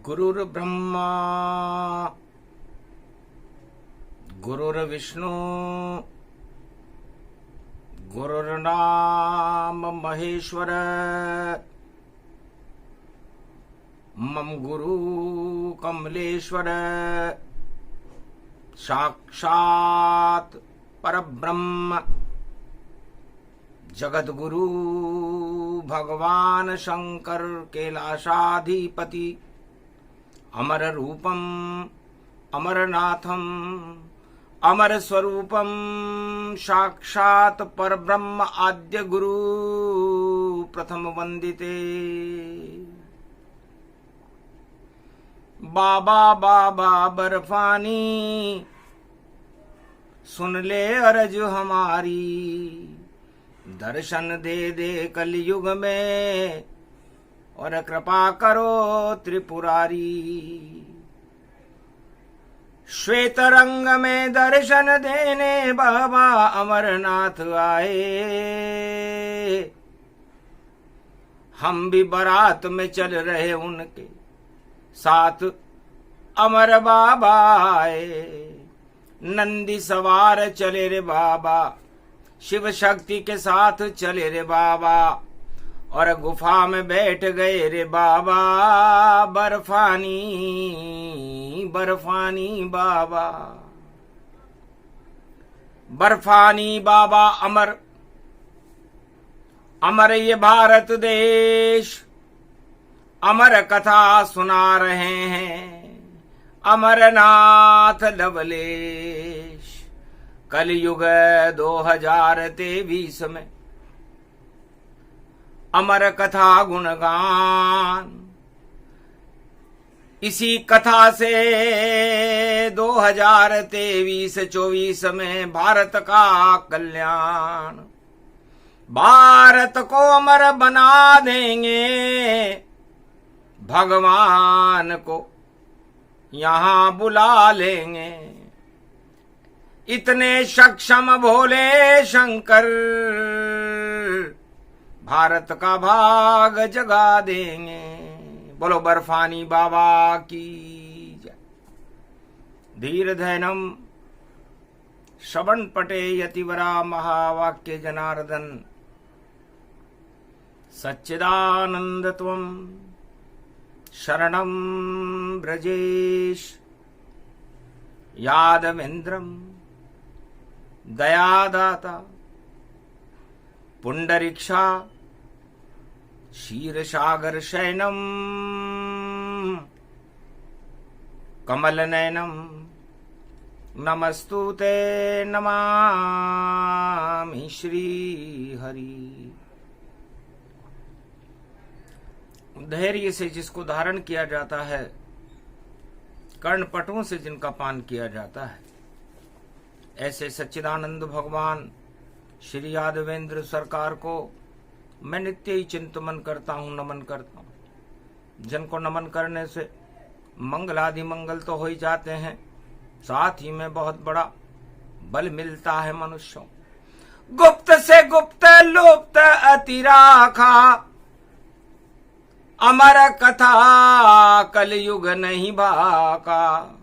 गुरुर्ब्रह्मा गुरुर्विष्णु गुरुर्नाम महेश्वर मम गुरु कमलेश्वर साक्षात् परब्रह्म जगद्गुरु भगवान शंकर कैलाशाधिपति अमर रूपम अमरनाथम अमर स्वरूपम साक्षात् परब्रह्म आद्य गुरु प्रथम वंदिते बाबा बाबा बर्फानी सुन ले अर्ज हमारी दर्शन दे दे कलयुग में और कृपा करो त्रिपुरारी। श्वेत रंग में दर्शन देने बाबा अमरनाथ आए, हम भी बारात में चल रहे उनके साथ अमर बाबा आए। नंदी सवार चले रे बाबा, शिव शक्ति के साथ चले रे बाबा, और गुफा में बैठ गए रे बाबा बर्फानी बर्फानी बाबा। बर्फानी बाबा अमर अमर ये भारत देश, अमर कथा सुना रहे हैं अमरनाथ लवलेश। कलयुग 2023 में अमर कथा गुणगान, इसी कथा से 2023-24 में भारत का कल्याण, भारत को अमर बना देंगे, भगवान को यहाँ बुला लेंगे। इतने सक्षम भोले शंकर भारत का भाग जगा देंगे। बोलो बर्फानी बाबा की जय। धीर धैनम श्रवण पटे यतिवरा महावाक्य जनार्दन सच्चिदानंद त्वं शरणं ब्रजेश। यादवेन्द्रम दयादाता पुंडरीक्षा क्षीरसागर शयनम कमल नयनम नमस्तुते नमामि श्री हरि। धैर्य से जिसको धारण किया जाता है, कर्णपटुओं से जिनका पान किया जाता है, ऐसे सच्चिदानंद भगवान श्री यादवेंद्र सरकार को मैं नित्य ही चिंतन करता हूँ, नमन करता हूँ। जिनको नमन करने से मंगलादि मंगल तो हो ही जाते हैं, साथ ही में बहुत बड़ा बल मिलता है मनुष्यों। गुप्त से गुप्त लुप्त अतिराखा, अमर कथा कलयुग नहीं बाका।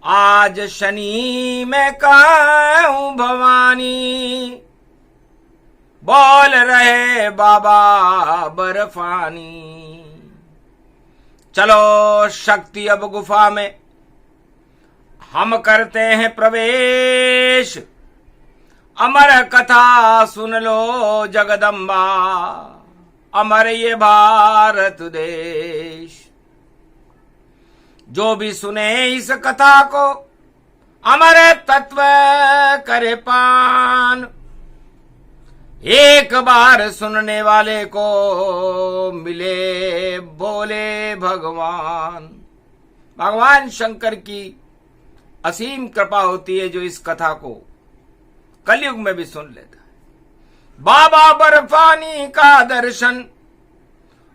आज शनि में कहूं भवानी, बोल रहे बाबा बर्फानी। चलो शक्ति अब गुफा में हम करते हैं प्रवेश, अमर कथा सुन लो जगदम्बा, अमर ये भारत देश। जो भी सुने इस कथा को अमर तत्व करे पान। एक बार सुनने वाले को मिले बोले भगवान। भगवान शंकर की असीम कृपा होती है जो इस कथा को कलयुग में भी सुन लेता है। बाबा बर्फानी का दर्शन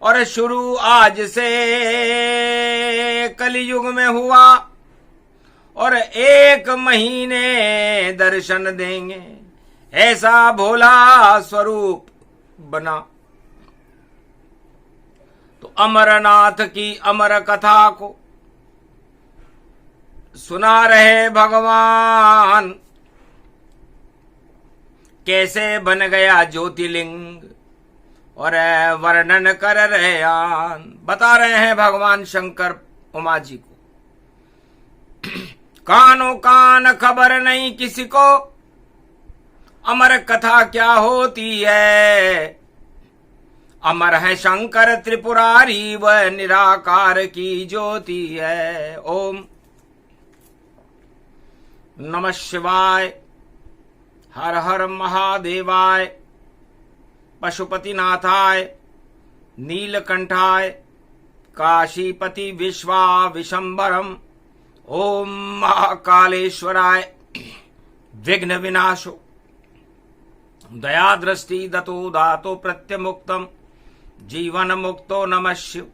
और शुरू आज से कलयुग में हुआ, और 1 महीने दर्शन देंगे, ऐसा भोला स्वरूप बना। तो अमरनाथ की अमर कथा को सुना रहे भगवान, कैसे बन गया ज्योतिर्लिंग और वर्णन कर रहे आन। बता रहे हैं भगवान शंकर उमा जी को, कानो कान खबर नहीं किसी को, अमर कथा क्या होती है। अमर है शंकर त्रिपुरारी, वह निराकार की ज्योति है। ओम नमः शिवाय, हर हर महादेवाय, पशुपतिनाथाय, नीलकंठाय, काशीपति विश्वा विशंबरम, ओम महाकालेश्वराय, विघ्न विनाशो, दया दृष्टि दतो दातो प्रत्यमुक्तम, जीवन मुक्तो नमः शिव,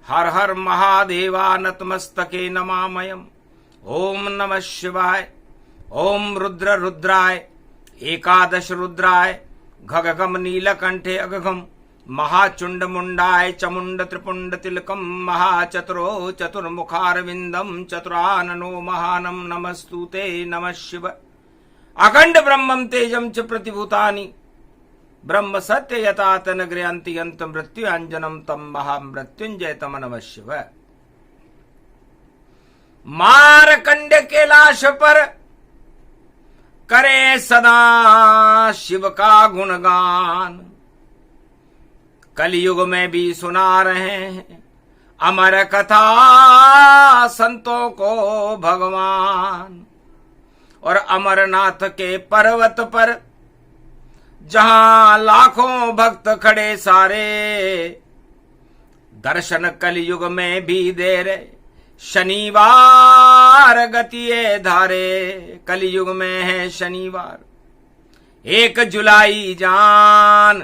हर हर महादेवा नतमस्तके नमामयम्। ओम नमः शिवाय, ओम रुद्र रुद्राय, एकादश रुद्राय, घगगम नीलकंठे अगगम, महाचुंड मुंडाय चमुंड त्रिपुंड तिलकम, महाचतुरो चतुर्मुखारविंदम, चतुराननो महानम, नमस्तुते नमः शिव। अखंड ब्रह्मम तेजम च प्रतिभूतानि, ब्रह्म सत्य यतात नगृहन्ति यन्त मृत्युंजनम तम महामृत्युंजय तम नमः शिव। मारकंड के लाश पर करे सदा शिव का गुणगान, कलयुग में भी सुना रहे हैं अमर कथा संतों को भगवान। और अमरनाथ के पर्वत पर जहां लाखों भक्त खड़े सारे, दर्शन कलयुग में भी दे रहे शनिवार गतिये धारे। कलयुग में है शनिवार 1 जुलाई जान,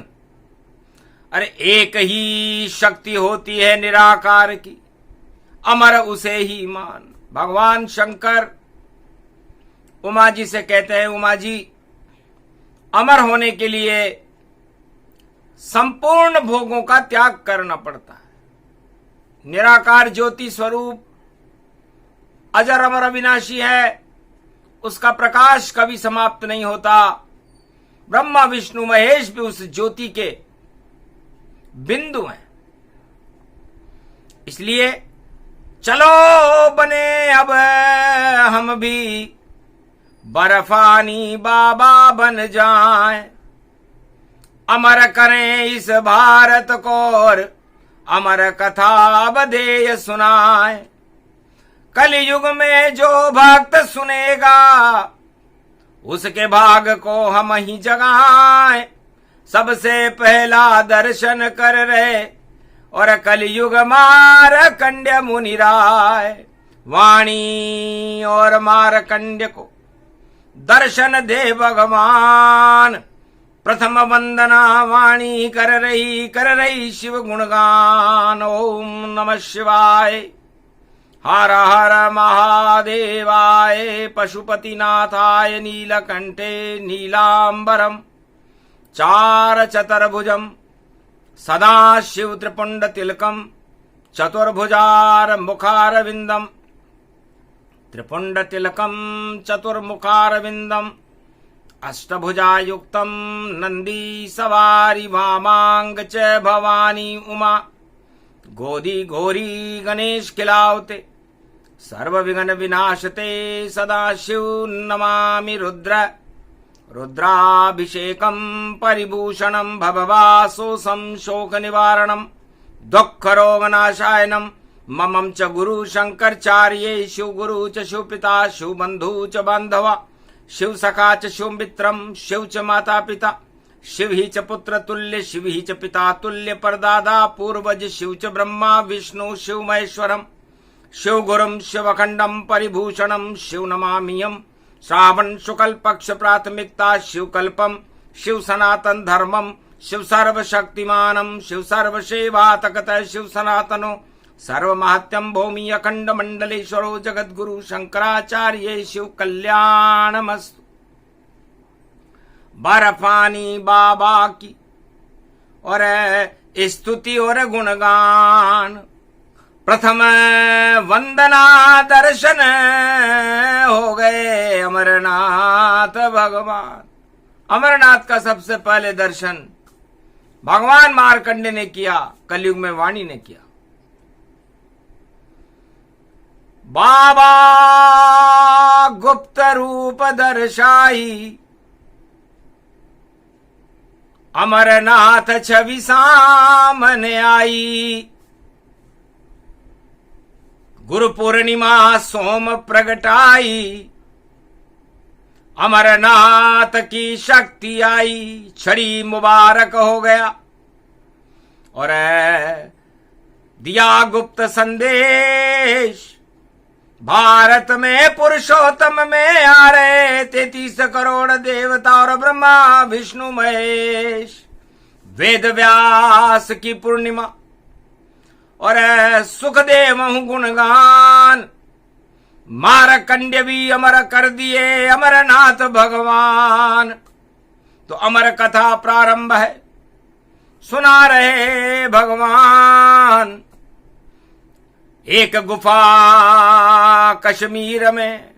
अरे एक ही शक्ति होती है निराकार की, अमर उसे ही मान। भगवान शंकर उमा जी से कहते हैं, उमा जी अमर होने के लिए संपूर्ण भोगों का त्याग करना पड़ता है। निराकार ज्योति स्वरूप अजर अमर अविनाशी है, उसका प्रकाश कभी समाप्त नहीं होता। ब्रह्मा विष्णु महेश भी उस ज्योति के बिंदु हैं। इसलिए चलो बने अब हम भी बर्फानी बाबा बन जाएं, अमर करें इस भारत को और अमर कथा बधेय सुनाएं। कलयुग में जो भक्त सुनेगा उसके भाग को हम ही जगाएं। सबसे पहला दर्शन कर रहे और कलयुग मारकंड्य मुनिराय, वाणी और मारकंड्य को दर्शन दे भगवान। प्रथम वंदना वाणी कर रही शिव गुणगान। ओम नमः शिवाय, हर हर महादेवाय, पशुपतिनाथाय, नीलकंठे नीलांबरम, चार चतुर्भुजम, सदा शिव त्रिपुंड तिलकम, चतुर्भुजार मुखारविंदम, त्रिपुंड तिलकम चतुर्मुखारविंदम, अष्टभुजायुक्तम नंदी सवारी, वामांग च भवानी उमा, गोदी घोरी गणेश खिलावते, सर्व विघ्न विनाशते, सदा शिव नमामि रुद्र, रुद्राभिषेकम परिभूषणम, भववासोऽसं शोक निवारणम, दुःख रोग नाशायनम, ममं च गुरु शंकरचार्ये, शिव गुरु च शिव पिता, शिव बंधु च बांधवा, शिव सखा च शिव मित्रम, शिव च माता पिता, शिव ही च पुत्र तुल्य, शिव ही च पिता तुल्य, परदादा पूर्वज, शिव च ब्रह्मा विष्णु शिव महेश्वरम, शिव गुरुम शिवखंडम परिभूषणम, शिव नमामियम, श्रावण शुक्ल पक्ष प्राथमिकता, शिव कल्पम, शिव सनातन धर्मम, शिव सर्वशक्तिमानम, शिव सर्वसेवा तकत, शिव सनातनो सर्व महत्यम भूमि अखंड मंडलेश्वरो, जगद्गुरु शंकराचार्य, शिव कल्याणमस्तु। बर्फानी बाबा की और स्तुति और गुणगान। प्रथम वंदना दर्शन हो गए अमरनाथ भगवान। अमरनाथ का सबसे पहले दर्शन भगवान मार्कंडेय ने किया, कलयुग में वाणी ने किया। बाबा गुप्त रूप दर्शाई, अमरनाथ छवि सामने आई। गुरु पूर्णिमा सोम प्रगटाई, अमरनाथ की शक्ति आई। छड़ी मुबारक हो गया और दिया गुप्त संदेश। भारत में पुरुषोत्तम में आ रहे 33 करोड़ देवता और ब्रह्मा विष्णु महेश। वेद व्यास की पूर्णिमा और सुखदेव गुणगान। मारकंड्य भी अमर कर दिए अमरनाथ भगवान। तो अमर कथा प्रारंभ है, सुना रहे भगवान। एक गुफा कश्मीर में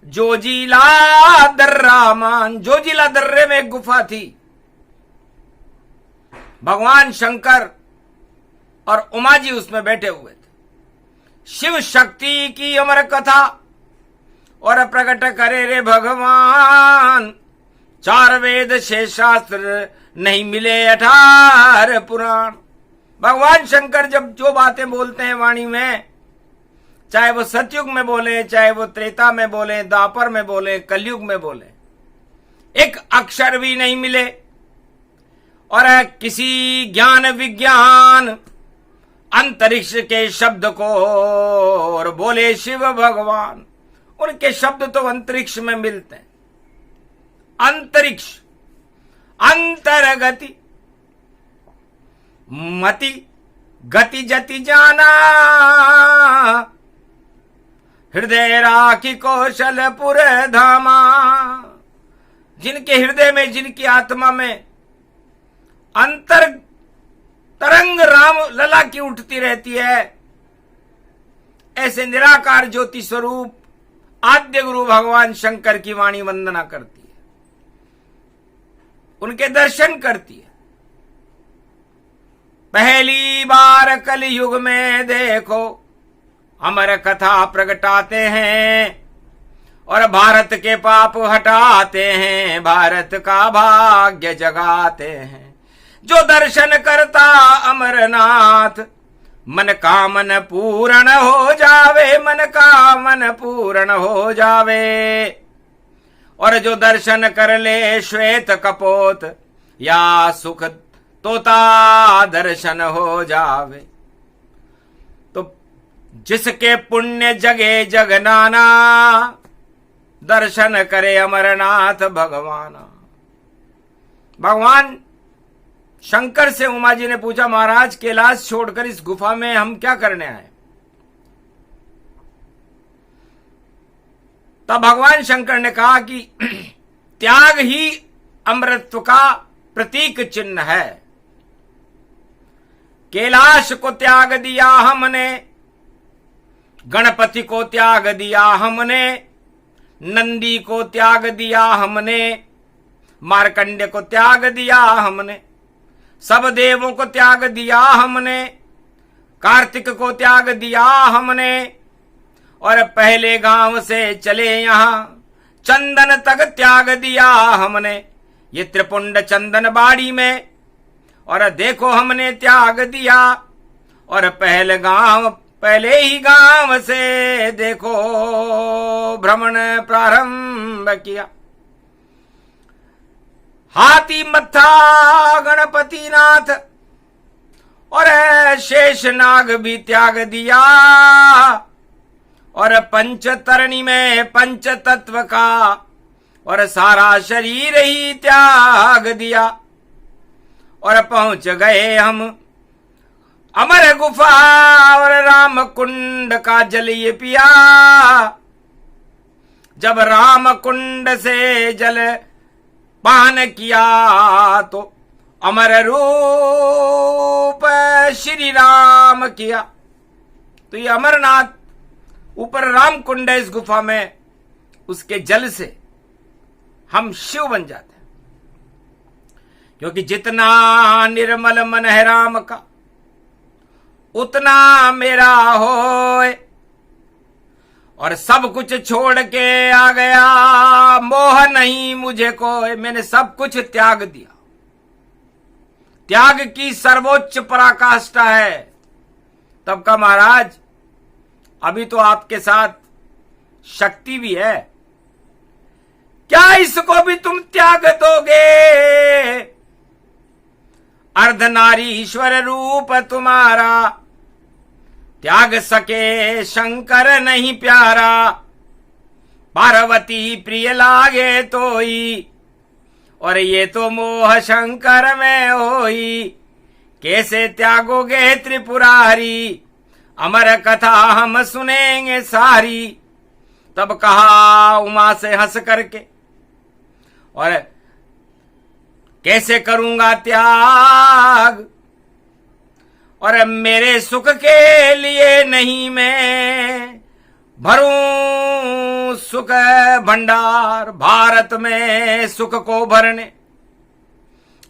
जोजिला दर्रा मान, जोजिला दर्रे में एक गुफा थी। भगवान शंकर और उमा जी उसमें बैठे हुए थे। शिव शक्ति की अमर कथा और प्रकट करे रे भगवान। 4 वेद 6 शास्त्र नहीं मिले 18 पुराण। भगवान शंकर जब जो बातें बोलते हैं वाणी में, चाहे वो सतयुग में बोले, चाहे वो त्रेता में बोले, द्वापर में बोले, कलयुग में बोले, एक अक्षर भी नहीं मिले। और किसी ज्ञान विज्ञान अंतरिक्ष के शब्द को और बोले शिव भगवान। उनके शब्द तो अंतरिक्ष में मिलते हैं। अंतरिक्ष, अंतरगति, मति, गति जति जाना, हृदय राखी कौशलपुर धामा। जिनके हृदय में, जिनकी आत्मा में अंतर तरंग राम लला की उठती रहती है, ऐसे निराकार ज्योति स्वरूप आद्य गुरु भगवान शंकर की वाणी वंदना करती है, उनके दर्शन करती है। पहली बार कलयुग में देखो अमर कथा प्रगटाते हैं और भारत के पाप हटाते हैं, भारत का भाग्य जगाते हैं। जो दर्शन करता अमरनाथ मन का मन पूर्ण हो जावे, मन का मन पूर्ण हो जावे। और जो दर्शन कर ले श्वेत कपोत या सुख तोता दर्शन हो जावे। तो जिसके पुण्य जगे जगनाना, दर्शन करे अमरनाथ भगवान। भगवान शंकर से उमा जी ने पूछा, महाराज कैलाश छोड़कर इस गुफा में हम क्या करने आए? तब भगवान शंकर ने कहा कि त्याग ही अमृतत्व का प्रतीक चिन्ह है। कैलाश को त्याग दिया हमने, गणपति को त्याग दिया हमने, नंदी को त्याग दिया हमने, मार्कंडेय को त्याग दिया हमने, सब देवों को त्याग दिया हमने, कार्तिक को त्याग दिया हमने। और पहले गांव से चले यहां चंदन तक त्याग दिया हमने, ये त्रिपुंड चंदन बाड़ी में। और देखो हमने त्याग दिया और पहले ही गांव से देखो भ्रमण प्रारंभ किया। हाथी मत्था गणपति नाथ और शेष नाग भी त्याग दिया। और पंचतरणी में पंच तत्व का और सारा शरीर ही त्याग दिया। और पहुंच गए हम अमर गुफा और राम कुंड का जल ये पिया। जब राम कुंड से जल पान किया तो अमर रूप श्री राम किया। तो ये अमरनाथ ऊपर राम कुंड है, इस गुफा में उसके जल से हम शिव बन जाते हैं, क्योंकि जितना निर्मल मन है राम का उतना मेरा होए। और सब कुछ छोड़ के आ गया, मोह नहीं मुझे कोई। मैंने सब कुछ त्याग दिया। त्याग की सर्वोच्च पराकाष्ठा है। तब का महाराज अभी तो आपके साथ शक्ति भी है, क्या इसको भी तुम त्याग दोगे? अर्धनारीश्वर रूप तुम्हारा त्याग सके शंकर नहीं प्यारा। पार्वती प्रिय लागे तोई, और ये तो मोह शंकर में होई। कैसे त्यागोगे त्रिपुरारी, अमर कथा हम सुनेंगे सारी। तब कहा उमा से हंस करके, और कैसे करूंगा त्याग, और मेरे सुख के लिए नहीं मैं भरूं सुख भंडार भारत में सुख को भरने।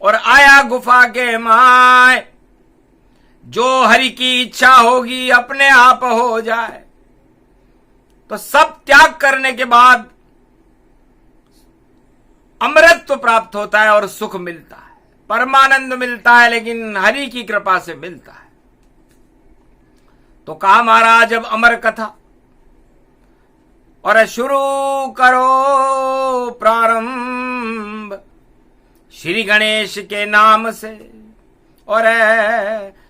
और आया गुफा के माय, जो हरि की इच्छा होगी अपने आप हो जाए। तो सब त्याग करने के बाद अमृत तो प्राप्त होता है और सुख मिलता है, परमानंद मिलता है, लेकिन हरि की कृपा से मिलता है। तो कहा महाराज अब अमर कथा, और शुरू करो प्रारंभ श्री गणेश के नाम से। और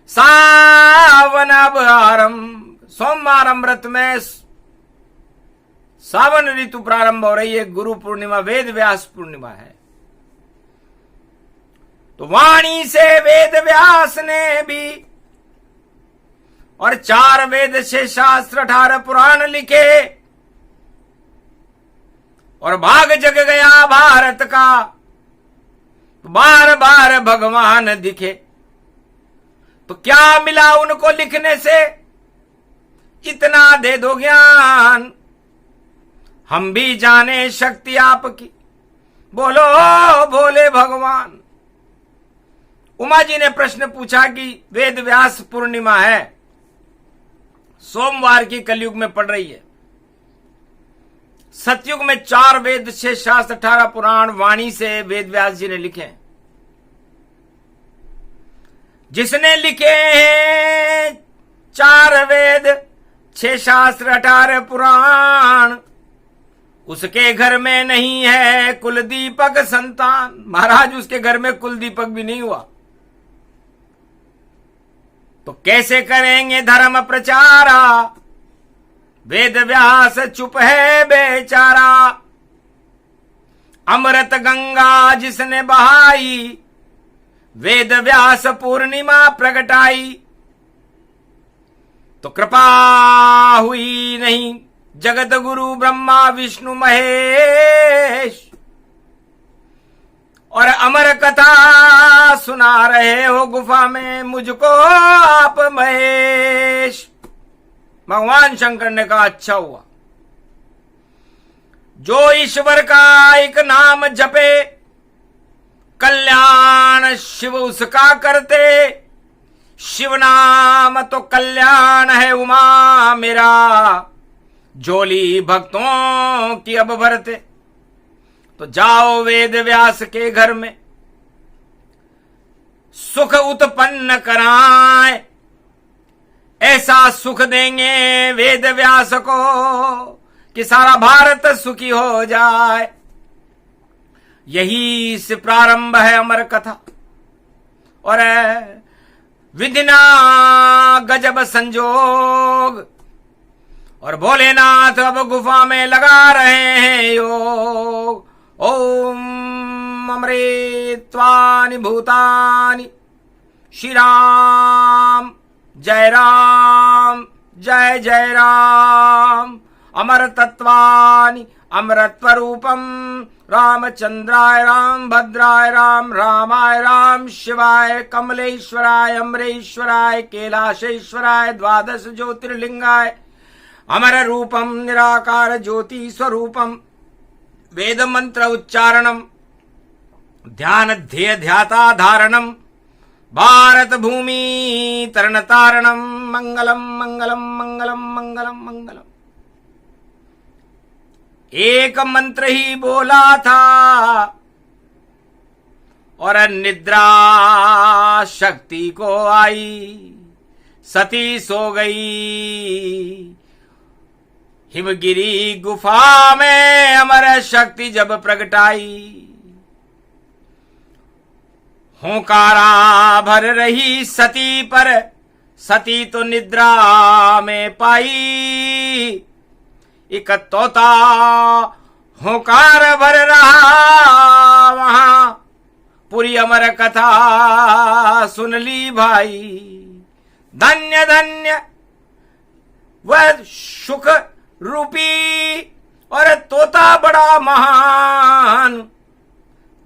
सावन अब आरंभ, सोमवार अमृत में सावन ऋतु प्रारंभ हो रही है। गुरु पूर्णिमा वेद व्यास पूर्णिमा है। तो वाणी से वेद व्यास ने भी, और 4 वेद से शास्त्र 18 पुराण लिखे, और भाग जग गया भारत का, बार बार भगवान दिखे। तो क्या मिला उनको लिखने से, इतना दे दो ज्ञान, हम भी जाने शक्ति आपकी। बोलो भोले भगवान। उमा जी ने प्रश्न पूछा कि वेद व्यास पूर्णिमा है, सोमवार की कलयुग में पड़ रही है। सतयुग में 4 वेद 6 शास्त्र 18 पुराण वाणी से वेद व्यास जी ने लिखे। जिसने लिखे हैं 4 वेद 6 शास्त्र 18 पुराण, उसके घर में नहीं है कुल दीपक संतान। महाराज उसके घर में कुल दीपक भी नहीं हुआ, तो कैसे करेंगे धर्म प्रचारा? वेद व्यास चुप है बेचारा। अमृत गंगा जिसने बहाई, वेद व्यास पूर्णिमा प्रगटाई। तो कृपा हुई नहीं जगत गुरु ब्रह्मा विष्णु महेश, और अमर कथा सुना रहे हो गुफा में मुझको आप महेश। भगवान शंकर ने कहा अच्छा हुआ, जो ईश्वर का एक नाम जपे, कल्याण शिव उसका करते। शिव नाम तो कल्याण है उमा मेरा, झोली भक्तों की अब भरते। तो जाओ वेद व्यास के घर में, सुख उत्पन्न कराएं। ऐसा सुख देंगे वेद व्यास को कि सारा भारत सुखी हो जाए। यही से प्रारंभ है अमर कथा। और विधिना गजब संजोग, और भोलेनाथ अब गुफा में लगा रहे हैं योग। ओम अमृत्वानि भूतानि श्री राम जय राम जय जय राम। अमर तत्वानि अमरत्वरूपम रामचंद्राय राम भद्राय राम रामाय राम शिवाय कमलेश्वराय अमरेश्वराय कैलाशेश्वराय द्वादश ज्योतिर्लिंगाय अमर रूपम निराकार ज्योति स्वरूपम वेद मंत्र उच्चारणम ध्यान ध्येय ध्याता धारणम भारत भूमि तरण तारणम मंगलम मंगलम मंगलम मंगलम मंगलम। एक मंत्र ही बोला था और निद्रा शक्ति को आई, सती सो गई। हिमगिरी गुफा में अमर शक्ति जब प्रगटाई, होकारा भर रही सती पर, सती तो निद्रा में पाई। एक तोता होकार भर रहा वहां, पूरी अमर कथा सुन ली भाई। धन्य धन्य वह सुख रूपी और तोता बड़ा महान,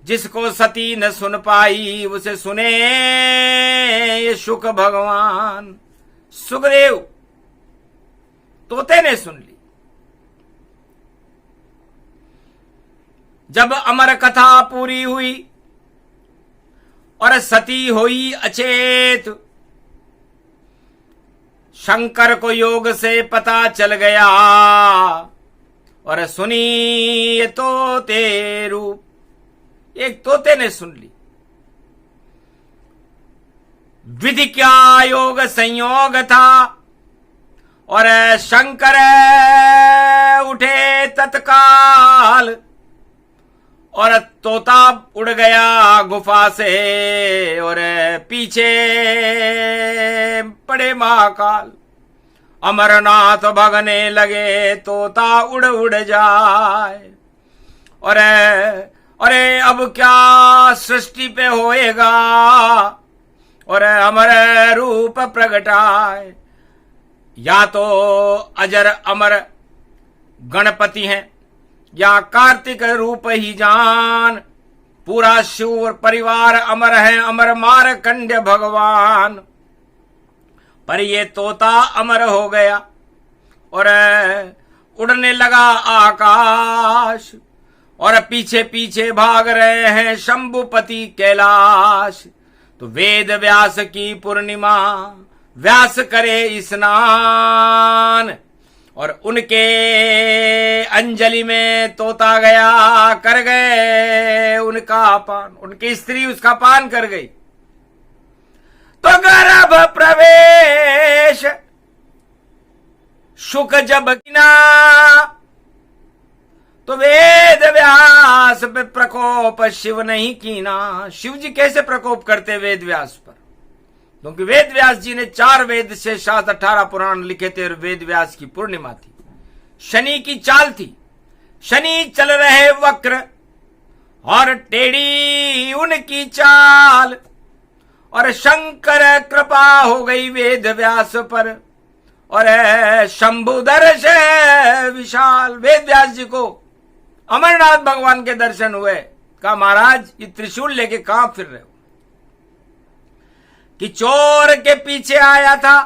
जिसको सती न सुन पाई उसे सुने ये शुक भगवान। सुखदेव तोते ने सुन ली। जब अमर कथा पूरी हुई और सती हुई अचेत, शंकर को योग से पता चल गया और सुनी ये तोते रूप। एक तोते ने सुन ली। विधि क्या योग संयोग था और शंकर उठे तत्काल और तोता उड़ गया गुफा से और पीछे पड़े महाकाल। अमरनाथ भगने लगे तोता उड़ उड़ जाए। और अरे अब क्या सृष्टि पे होएगा और अमर रूप प्रगटाए। या तो अजर अमर गणपति हैं या कार्तिक रूप ही जान, पूरा शिव परिवार अमर है, अमर मारकंड्य भगवान। पर ये तोता अमर हो गया और उड़ने लगा आकाश और पीछे पीछे भाग रहे हैं शंभुपति कैलाश। तो वेद व्यास की पूर्णिमा, व्यास करे स्नान और उनके अंजलि में तोता गया, कर गए उनका पान। उनकी स्त्री उसका पान कर गई। तो गर्भ प्रवेश शुक जब किना, तो वेद व्यास पे प्रकोप शिव नहीं कीना। शिव जी कैसे प्रकोप करते वेद व्यास पर? क्योंकि वेद व्यास जी ने 4 वेद से शास्त्र 18 पुराण लिखे थे और वेद व्यास की पूर्णिमा थी। शनि की चाल थी, शनि चल रहे वक्र और टेढ़ी उनकी चाल। और शंकर कृपा हो गई वेद व्यास पर और शंभुधर से विशाल। वेद व्यास जी को अमरनाथ भगवान के दर्शन हुए। कहा महाराज ये त्रिशूल लेके कहां फिर रहे हो? कि चोर के पीछे आया था,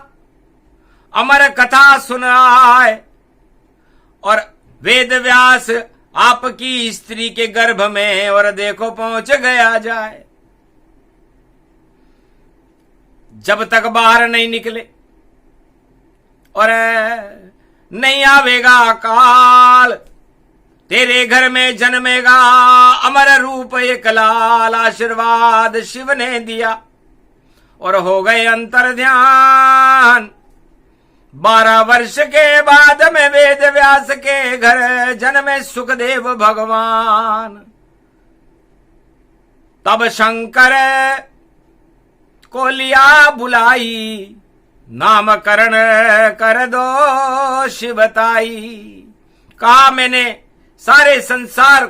अमर कथा सुन रहा है और वेद व्यास आपकी स्त्री के गर्भ में और देखो पहुंच गया जाए। जब तक बाहर नहीं निकले और नहीं आवेगा काल, तेरे घर में जन्मेगा अमर रूप एक लाल। आशीर्वाद शिव ने दिया और हो गए अंतर ध्यान। 12 वर्ष के बाद में वेद व्यास के घर जन्मे सुखदेव भगवान। तब शंकर को लिया बुलाई, नामकरण कर दो शिवताई। कहा मैंने सारे संसार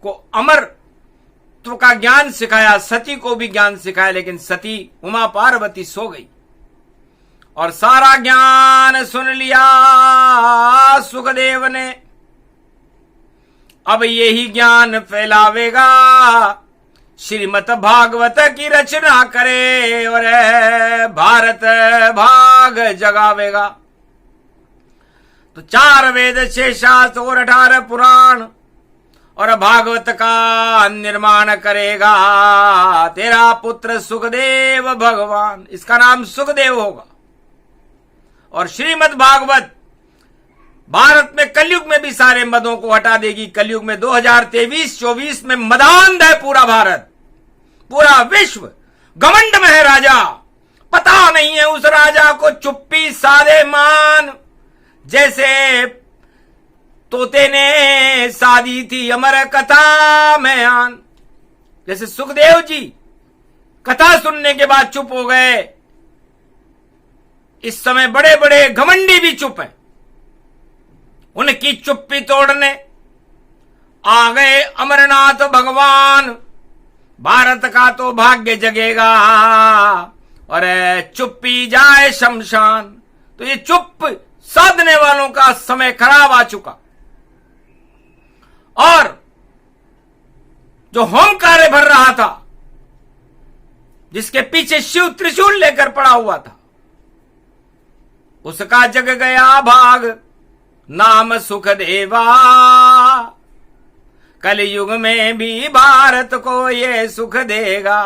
को अमरत्व का ज्ञान सिखाया, सती को भी ज्ञान सिखाया, लेकिन सती उमा पार्वती सो गई और सारा ज्ञान सुन लिया सुखदेव ने। अब यही ज्ञान फैलावेगा, श्रीमद् भागवत की रचना करे और भारत भाग जगावेगा। तो 4 वेद 6 शास्त्र और 18 पुराण और भागवत का निर्माण करेगा तेरा पुत्र सुखदेव भगवान। इसका नाम सुखदेव होगा। और श्रीमद् भागवत भारत में कलयुग में भी सारे मदों को हटा देगी। कलयुग में 2023-24 में मदान्ध है पूरा भारत, पूरा विश्व घमंड में है राजा। पता नहीं है उस राजा को चुप्पी साधे मान, जैसे तोते ने साधी थी अमर कथा में आन। जैसे सुखदेव जी कथा सुनने के बाद चुप हो गए, इस समय बड़े बड़े घमंडी भी चुप हैं। उनकी चुप्पी तोड़ने आ गए अमरनाथ भगवान। भारत का तो भाग्य जगेगा और चुप्पी जाए शमशान। तो ये चुप साधने वालों का समय खराब आ चुका। और जो होम कार्य भर रहा था, जिसके पीछे शिव त्रिशूल लेकर पड़ा हुआ था, उसका जग गया भाग। नाम सुखदेवा, कलयुग में भी भारत को ये सुख देगा।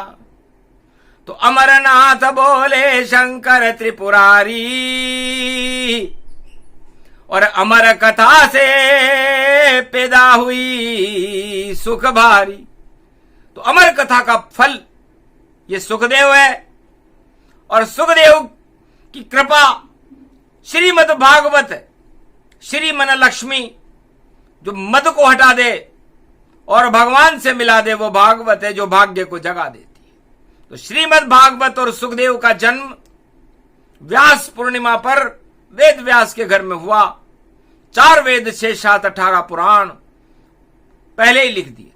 तो अमरनाथ बोले शंकर त्रिपुरारी, और अमर कथा से पैदा हुई सुख भारी। तो अमर कथा का फल ये सुखदेव है। और सुखदेव की कृपा श्रीमद् भागवत, श्रीमन लक्ष्मी जो मद को हटा दे और भगवान से मिला दे, वो भागवत है जो भाग्य को जगा देती है। तो श्रीमद् भागवत और सुखदेव का जन्म व्यास पूर्णिमा पर वेद व्यास के घर में हुआ। 4 वेद 6 शास्त्र 18 पुराण पहले ही लिख दिए।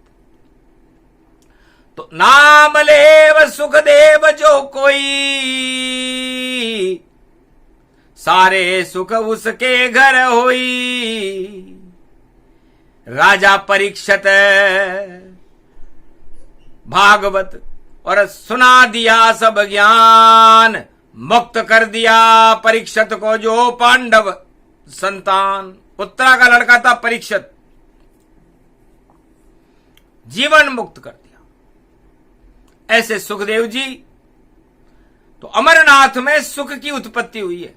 तो नाम लेव सुखदेव जो कोई, सारे सुख उसके घर होई। राजा परीक्षित भागवत और सुना दिया सब ज्ञान, मुक्त कर दिया परीक्षित को जो पांडव संतान। उत्तरा का लड़का था परीक्षित, जीवन मुक्त कर दिया। ऐसे सुखदेव जी। तो अमरनाथ में सुख की उत्पत्ति हुई है।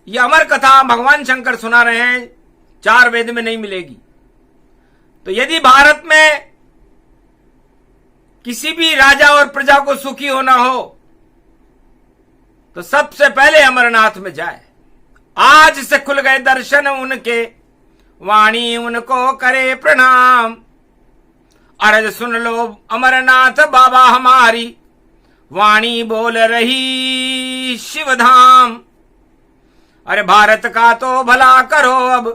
यह अमर कथा भगवान शंकर सुना रहे हैं, 4 वेद में नहीं मिलेगी। तो यदि भारत में किसी भी राजा और प्रजा को सुखी होना हो तो सबसे पहले अमरनाथ में जाए। आज से खुल गए दर्शन उनके, वाणी उनको करे प्रणाम। अर्ज सुन लो अमरनाथ बाबा हमारी, वाणी बोल रही शिवधाम। अरे भारत का तो भला करो अब,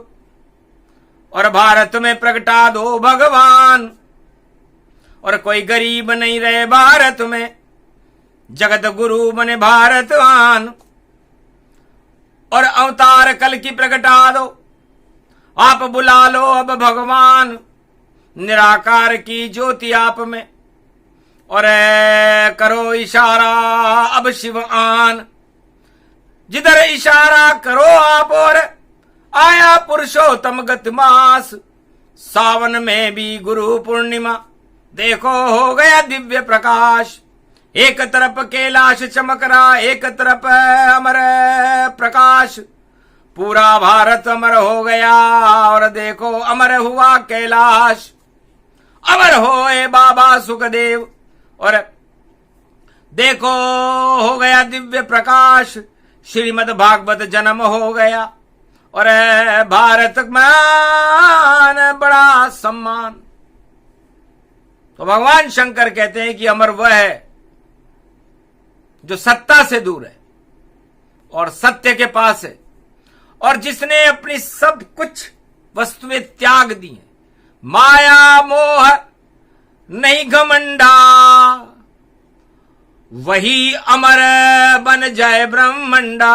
और भारत में प्रगटा दो भगवान। और कोई गरीब नहीं रहे भारत में, जगत गुरु बने भारतवान। और अवतार कल की प्रगटा दो, आप बुला लो अब भगवान। निराकार की ज्योति आप में, और करो इशारा अब शिव आन। जिधर इशारा करो आप, और आया पुरुषोत्तम गत मास। सावन में भी गुरु पूर्णिमा, देखो हो गया दिव्य प्रकाश। एक तरफ कैलाश चमक रहा, एक तरफ अमर प्रकाश। पूरा भारत अमर हो गया, और देखो अमर हुआ कैलाश। अमर होए बाबा सुखदेव, और देखो हो गया दिव्य प्रकाश। श्रीमद् भागवत जन्म हो गया, और भारत में बड़ा सम्मान। तो भगवान शंकर कहते हैं कि अमर वह है जो सत्ता से दूर है और सत्य के पास है, और जिसने अपनी सब कुछ वस्तुएं त्याग दी हैं। माया मोह नहीं घमंडा, वही अमर बन जाए ब्रह्मंडा।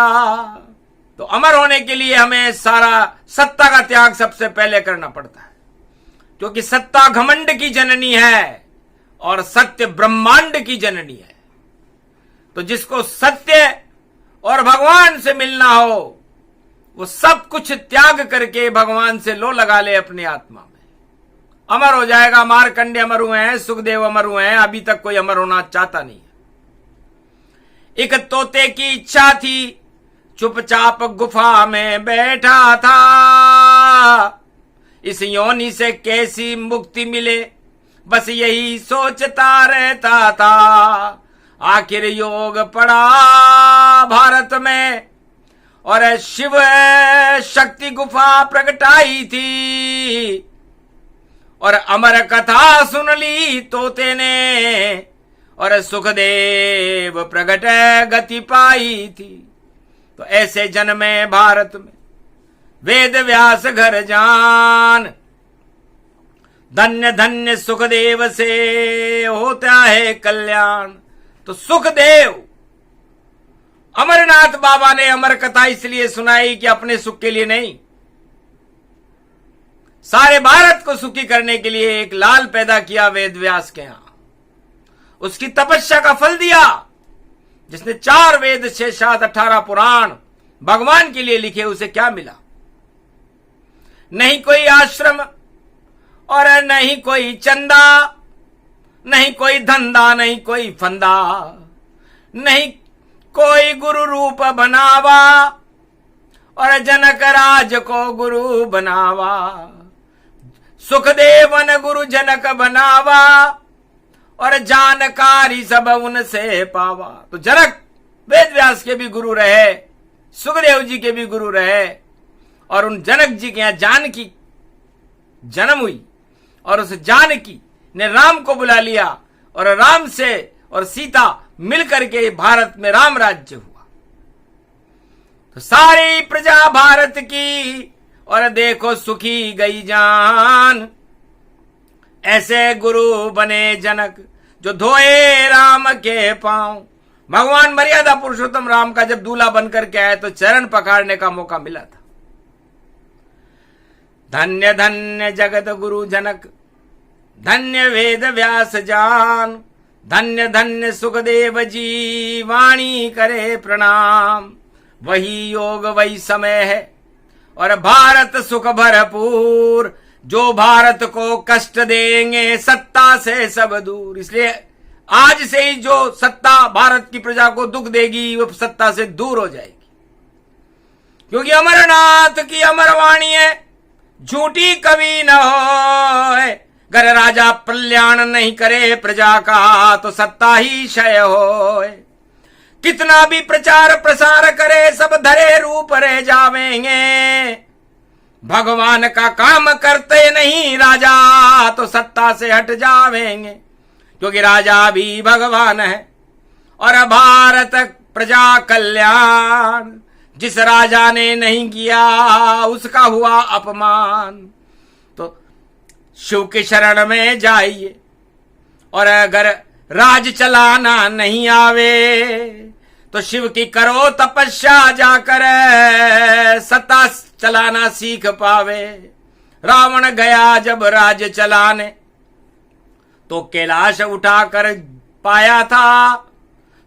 तो अमर होने के लिए हमें सारा सत्ता का त्याग सबसे पहले करना पड़ता है, क्योंकि सत्ता घमंड की जननी है और सत्य ब्रह्मांड की जननी है। तो जिसको सत्य और भगवान से मिलना हो वो सब कुछ त्याग करके भगवान से लो लगा ले अपनी आत्मा में, अमर हो जाएगा। मार्कंडे अमर हुए हैं, सुखदेव अमर हुए हैं, अभी तक कोई अमर होना चाहता नहीं है। एक तोते की इच्छा थी, चुपचाप गुफा में बैठा था, इस योनि से कैसी मुक्ति मिले बस यही सोचता रहता था। आखिर योग पड़ा भारत में और शिव शक्ति गुफा प्रगटाई थी और अमर कथा सुन ली तोते ने और सुखदेव प्रगट गति पाई थी। तो ऐसे जन्मे भारत में वेद व्यास घर जान, धन्य धन्य सुखदेव से होता है कल्याण। तो सुखदेव, अमरनाथ बाबा ने अमर कथा इसलिए सुनाई कि अपने सुख के लिए नहीं, सारे भारत को सुखी करने के लिए एक लाल पैदा किया वेद व्यास के यहां, उसकी तपस्या का फल दिया। जिसने 4 वेद 6 7 18 पुराण भगवान के लिए लिखे, उसे क्या मिला? नहीं कोई आश्रम और नहीं कोई चंदा, नहीं कोई धंधा, नहीं कोई फंदा, नहीं कोई गुरु रूप बनावा और जनक राज को गुरु बनावा। सुखदेवन गुरु जनक बनावा और जानकारी सब उनसे पावा। तो जनक वेद व्यास के भी गुरु रहे, सुखदेव जी के भी गुरु रहे और उन जनक जी के यहां जानकी जन्म हुई और उस जानकी ने राम को बुला लिया और राम से और सीता मिलकर के भारत में राम राज्य हुआ। तो सारी प्रजा भारत की और देखो सुखी गई जान। ऐसे गुरु बने जनक जो धोए राम के पांव। भगवान मर्यादा पुरुषोत्तम राम का जब दूल्हा बनकर के आए तो चरण पकड़ने का मौका मिला था। धन्य धन्य जगत गुरु जनक, धन्य वेद व्यास जान, धन्य धन्य सुखदेव जी वाणी करे प्रणाम। वही योग वही समय है और भारत सुख भरपूर, जो भारत को कष्ट देंगे सत्ता से सब दूर। इसलिए आज से ही जो सत्ता भारत की प्रजा को दुख देगी वो सत्ता से दूर हो जाएगी, क्योंकि अमरनाथ की अमरवाणी है, झूठी कभी न हो। अगर राजा कल्याण नहीं करे प्रजा का तो सत्ता ही क्षय हो। कितना भी प्रचार प्रसार करे सब धरे रूप रह जावेंगे। भगवान का काम करते नहीं राजा तो सत्ता से हट जावेंगे, क्योंकि राजा भी भगवान है और भारत प्रजा कल्याण जिस राजा ने नहीं किया उसका हुआ अपमान। तो शिव के शरण में जाइए और अगर राज चलाना नहीं आवे तो शिव की करो तपस्या, जाकर सत्ता चलाना सीख पावे। रावण गया जब राज चलाने तो कैलाश उठाकर पाया था,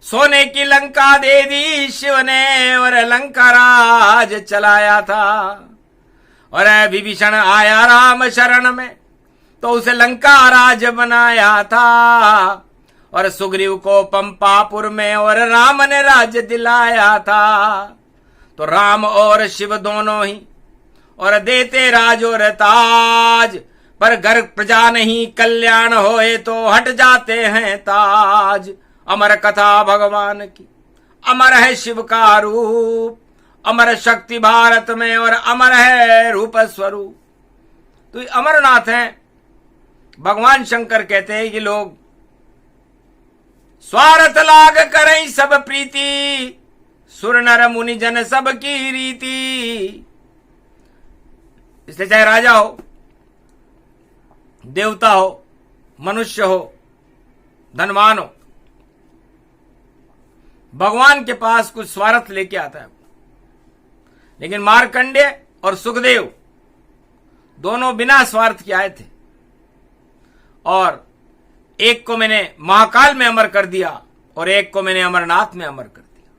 सोने की लंका दे दी शिव ने और लंका राज चलाया था। और विभीषण आया राम शरण में तो उसे लंका राज बनाया था, और सुग्रीव को पंपापुर में और राम ने राज्य दिलाया था। तो राम और शिव दोनों ही और देते राज और ताज, पर घर प्रजा नहीं कल्याण होए तो हट जाते हैं ताज। अमर कथा भगवान की, अमर है शिव का रूप, अमर शक्ति भारत में और अमर है रूप स्वरूप। तो अमरनाथ हैं। भगवान शंकर कहते हैं कि लोग स्वार्थ लाग करें सब प्रीति, सुर नर मुनि जन सब की रीति। इसलिए चाहे राजा हो, देवता हो, मनुष्य हो, धनवान हो, भगवान के पास कुछ स्वार्थ लेके आता है। लेकिन मार्कंडेय और सुखदेव दोनों बिना स्वार्थ के आए थे, और एक को मैंने महाकाल में अमर कर दिया और एक को मैंने अमरनाथ में अमर कर दिया।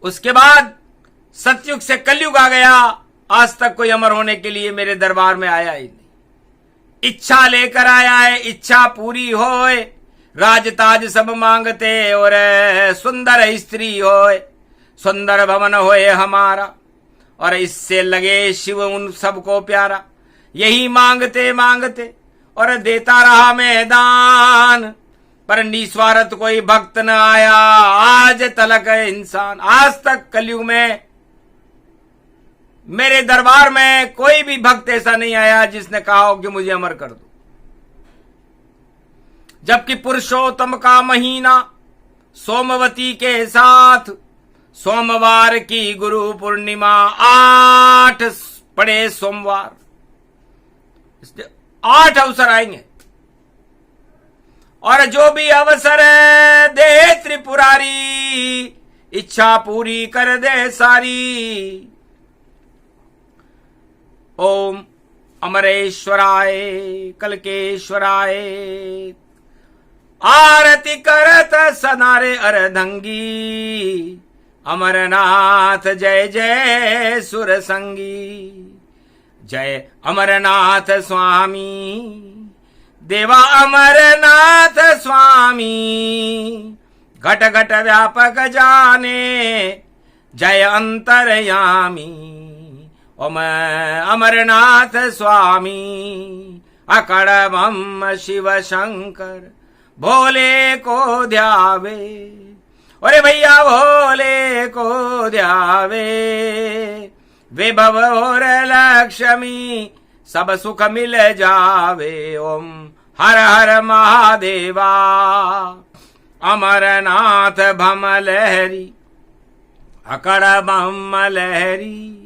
उसके बाद सतयुग से कलयुग आ गया, आज तक कोई अमर होने के लिए मेरे दरबार में आया ही नहीं। इच्छा लेकर आया है, इच्छा पूरी होए, राजताज सब मांगते और सुंदर स्त्री होए, सुंदर भवन होए हमारा, और इससे लगे शिव उन सबको प्यारा। यही मांगते मांगते और देता रहा मैदान, पर निस्वार्थ कोई भक्त न आया आज तलक इंसान। आज तक कलयुग में मेरे दरबार में कोई भी भक्त ऐसा नहीं आया जिसने कहा हो कि मुझे अमर कर दो। जबकि पुरुषोत्तम का महीना सोमवती के साथ, सोमवार की गुरु पूर्णिमा, 8 पड़े सोमवार, 8 अवसर आएंगे, और जो भी अवसर दे त्रिपुरारी, इच्छा पूरी कर दे सारी। ओम अमरेश्वराय कलकेश्वराय, आरती करत सनारे अर्धंगी, अमरनाथ जय जय सुर संगी। जय अमरनाथ स्वामी, देवा अमरनाथ स्वामी, घट घट व्यापक जाने, जय अंतरयामी। ओम अमरनाथ स्वामी, अकड़ बम शिव शंकर, भोले को ध्यावे, अरे भैया भोले को ध्यावे। विभव और लक्ष्मी सब सुख मिल जावे। ओम हर हर महादेवा, अमरनाथ भम लहरी, अकड़ बम लहरी।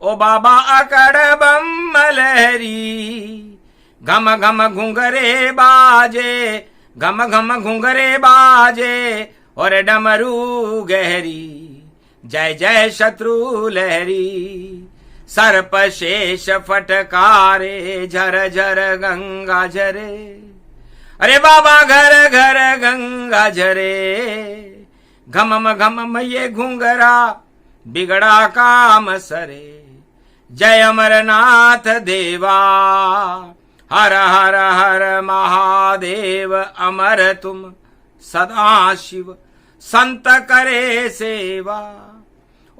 ओ बाबा अकड़ बम लहरी, घम घम घुंघरे बाजे, घम घम घुंघरे बाजे, और डमरू गहरी। जय जय शत्रु लहरी, सर्प शेष फटकारे, झर झर गंगा झरे। अरे बाबा घर घर गंगा झरे, घमम घमम ये घुंघरा, बिगड़ा काम सरे। जय अमरनाथ देवा, हर हर हर महादेव। अमर तुम सदा शिव, संत करे सेवा।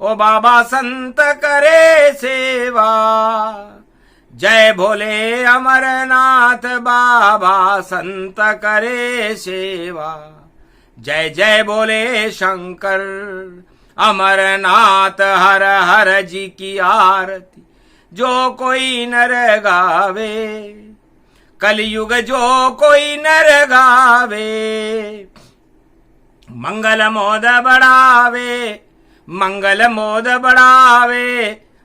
ओ बाबा संत करे सेवा। जय भोले अमरनाथ बाबा, संत करे सेवा। जय जय भोले शंकर, अमरनाथ हर हर जी की आरती जो कोई नर गावे। कलयुग जो कोई नर गावे, मंगल मोद बढ़ावे, मंगल मोद बढ़ावे,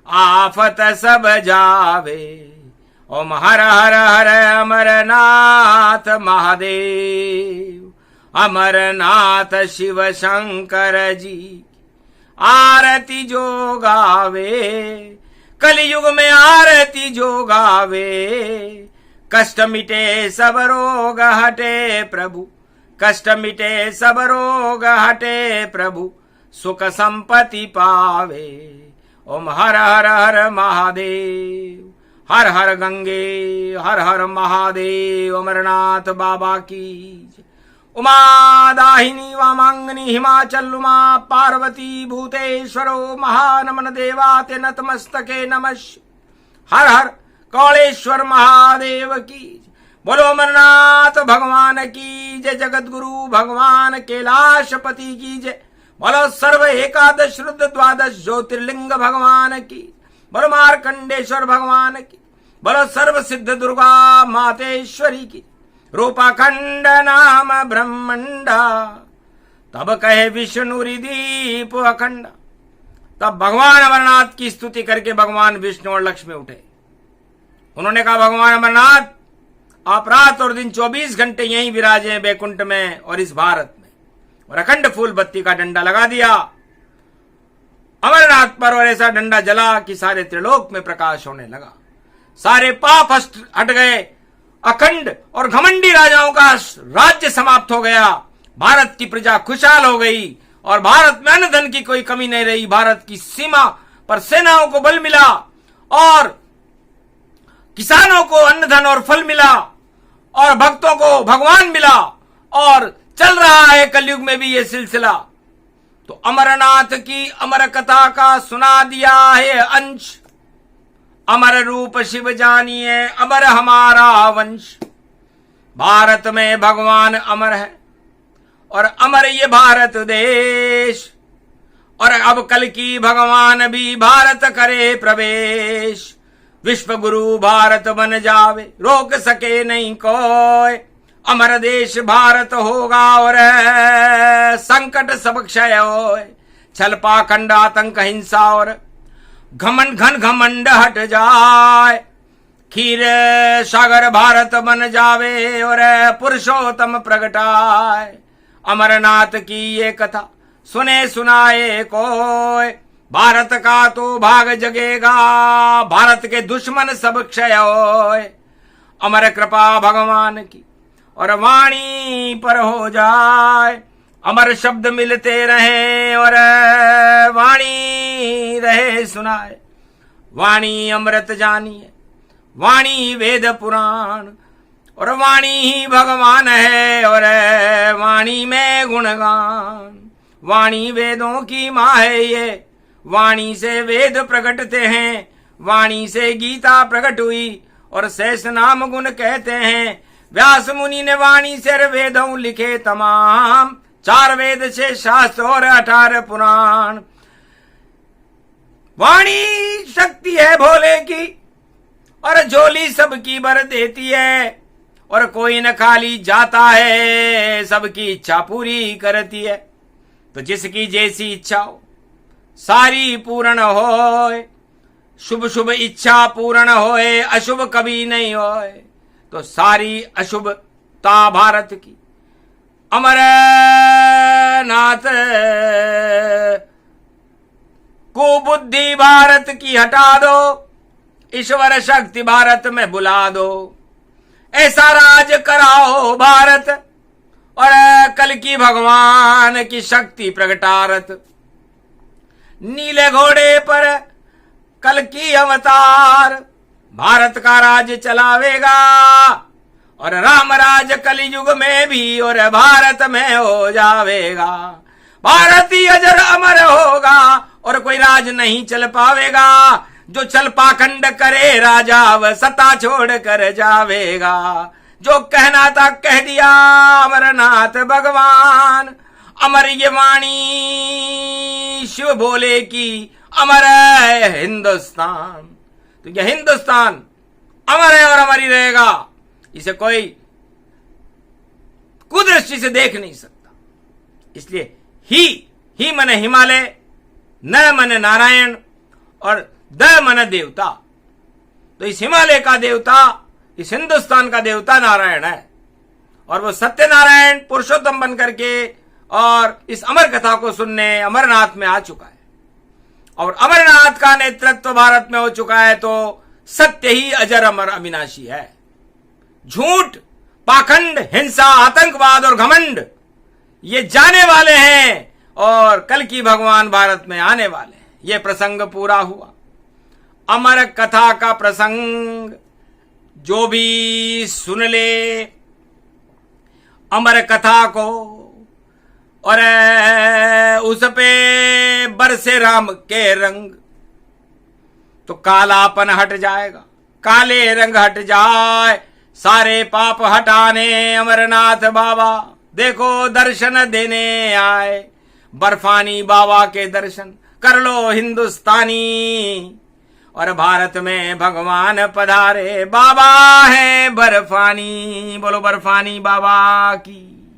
आफत सब जावे। ओम हर हर हर अमरनाथ महादेव, अमरनाथ शिव शंकर जी आरती जो गावे। कलयुग में आरती जो गावे, कष्ट मिटे सब रोग हटे प्रभु, कष्ट मिटे सब रोग हटे प्रभु, सुख संपत्ति पावे। ओम हर हर हर महादेव, हर हर गंगे, हर हर महादेव। अमरनाथ बाबा की। उमा दाहिनी वामांगनी हिमाचल उमा पार्वती भूतेश्वरो महानमन देवाते नतमस्तके नमः। हर हर कौलेश्वर महादेव की। बोलो अमरनाथ भगवान की जय। जगत गुरु भगवान कैलाशपति की जय। बोलो सर्व एकादश रुद्र द्वादश ज्योतिर्लिंग भगवान की। बोलो मार्कंडेश्वर भगवान की। बोलो सर्व सिद्ध दुर्गा मातेश्वरी की। रूपाखंड नाम ब्रह्मंडा, तब कहे विष्णु दीप अखंड। तब भगवान अमरनाथ की स्तुति करके भगवान विष्णु और लक्ष्मी उठे। उन्होंने कहा, भगवान अमरनाथ आप रात और दिन 24 घंटे यहीं विराजे हैं बैकुंठ में और इस भारत में। और अखंड फूल बत्ती का डंडा लगा दिया अमरनाथ पर और ऐसा डंडा जला कि सारे त्रिलोक में प्रकाश होने लगा। सारे पाप हट गए। अखंड और घमंडी राजाओं का राज्य समाप्त हो गया। भारत की प्रजा खुशहाल हो गई और भारत में अन्न धन की कोई कमी नहीं रही। भारत की सीमा पर सेनाओं को बल मिला और किसानों को अन्न धन और फल मिला और भक्तों को भगवान मिला और चल रहा है कलयुग में भी ये सिलसिला। तो अमरनाथ की अमर कथा का सुना दिया है अंश। अमर रूप शिव जानिए अमर हमारा वंश। भारत में भगवान अमर है और अमर ये भारत देश। और अब कल की भगवान भी भारत करे प्रवेश। विश्व गुरु भारत बन जावे रोक सके नहीं कोई। अमर देश भारत होगा और संकट सब क्षय होए। छल पाखंड आतंक हिंसा और घमंड घन घमंड हट जाए। खीर सागर भारत बन जावे और पुरुषोत्तम प्रगटाए। अमरनाथ की ये कथा सुने सुनाए कोई। भारत का तो भाग जगेगा भारत के दुश्मन सब क्षय होए। अमर कृपा भगवान की और वाणी पर हो जाए। अमर शब्द मिलते रहे और वाणी रहे सुनाए। वाणी अमृत जानिए वाणी वेद पुराण और वाणी ही भगवान है और वाणी में गुणगान। वाणी वेदों की माँ है ये। वाणी से वेद प्रकटते हैं। वाणी से गीता प्रकट हुई और शेष नाम गुण कहते हैं। व्यास मुनि ने वाणी से वेदों लिखे तमाम। 4 वेद से शास्त्र और 18 पुराण। वाणी शक्ति है भोले की और झोली सबकी भर देती है। और कोई न खाली जाता है सबकी इच्छा पूरी करती है। तो जिसकी जैसी इच्छा हो सारी पूर्ण होए। शुभ शुभ इच्छा पूर्ण होए अशुभ कभी नहीं होए। तो सारी अशुभता भारत की अमरनाथ कुबुद्धि भारत की हटा दो। ईश्वर शक्ति भारत में बुला दो। ऐसा राज कराओ भारत और कल की भगवान की शक्ति प्रगटारत। नीले घोड़े पर कल की अवतार भारत का राज चलावेगा। और राम राज कलयुग में भी और भारत में हो जावेगा। भारत ही अजर अमर होगा और कोई राज नहीं चल पावेगा। जो चल पाखंड करे राजा वह सत्ता छोड़ कर जावेगा। जो कहना था कह दिया अमरनाथ भगवान। अमर ये वाणी शिव भोले की अमर है हिंदुस्तान। तो यह हिंदुस्तान अमर है और अमर ही रहेगा। इसे कोई कुदृष्टि से देख नहीं सकता। इसलिए ही मन हिमालय, न मन नारायण और द मन देवता। तो इस हिमालय का देवता, इस हिंदुस्तान का देवता नारायण है। और वो सत्यनारायण पुरुषोत्तम बन करके और इस अमर कथा को सुनने अमरनाथ में आ चुका है। और अमरनाथ का नेतृत्व भारत में हो चुका है। तो सत्य ही अजर अमर अविनाशी है। झूठ, पाखंड, हिंसा, आतंकवाद और घमंड ये जाने वाले हैं और कल की भगवान भारत में आने वाले हैं। ये प्रसंग पूरा हुआ। अमर कथा का प्रसंग जो भी सुन ले अमर कथा को और उस पे बरसे राम के रंग, तो कालापन हट जाएगा। काले रंग हट जाए। सारे पाप हटाने अमरनाथ बाबा देखो दर्शन देने आए। बर्फानी बाबा के दर्शन कर लो हिंदुस्तानी। और भारत में भगवान पधारे बाबा है बर्फानी। बोलो बर्फानी बाबा की,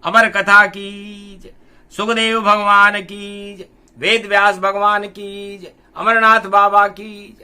अमर कथा की, सुखदेव भगवान की, वेद व्यास भगवान की, अमरनाथ बाबा की।